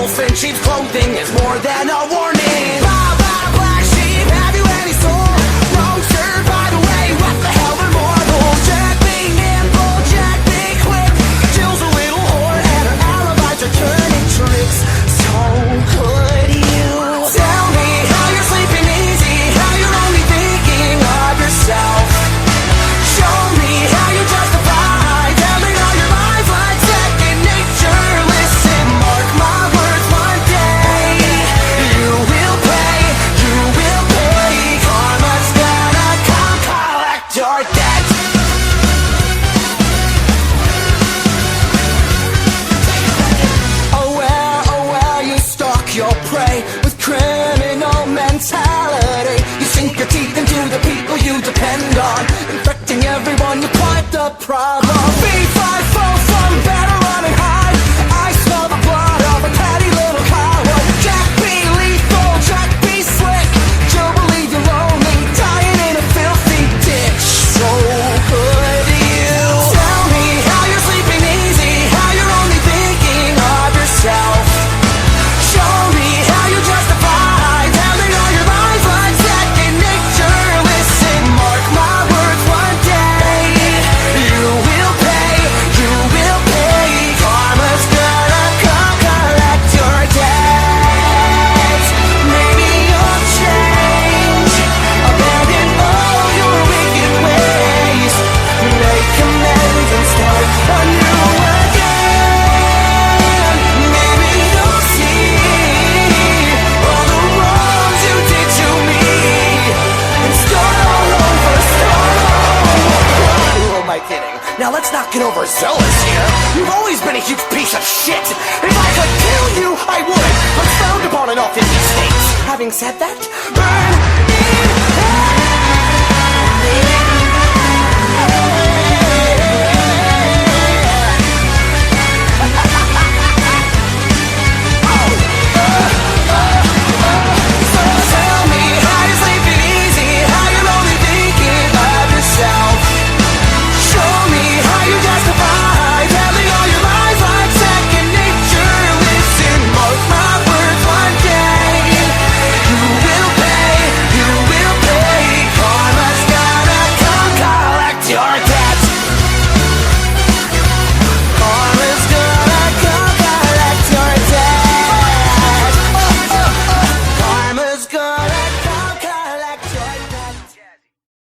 wolf in sheep's clothing is more than a warning. Blah, blah, black sheep, have you any soul? Wrong shirt, by the way, what the hell are mortals? Jack being nimble, Jack being quick. Jill's a little whore and her alibis are turning tricks. So could you tell me how you're sleeping easy, how you're only thinking of yourself? Show me how you justify telling all your lies like second nature. Listen, mark my words, one day you will pay, you will pay. Karma's gonna come collect your debt. Oh well, you stalk your prey with criminal mentality. You sink your teeth into the people you depend on, infecting everyone with quite the problem. B5 from better running high. I smell the blood of a petty little coward. Jack be lethal, Jack be slick. You'll believe you're lonely, dying in a filthy ditch. So could you tell me how you're sleeping easy, how you're only thinking of yourself? Show me how you justify telling all your lies like second nature. Listen, mark my words, one day you will pay, you will pay. Karma's gonna come collect your debts. Maybe you'll change, abandon all your wicked ways, make amends and start anew again. Maybe you'll see all the wrongs you did to me and start all over, start all over. Who am I kidding? Now let's not get overzealous here. You've always been a huge piece of shit. If I could kill you, I would, but frowned upon in all 50 states. Having said that, burn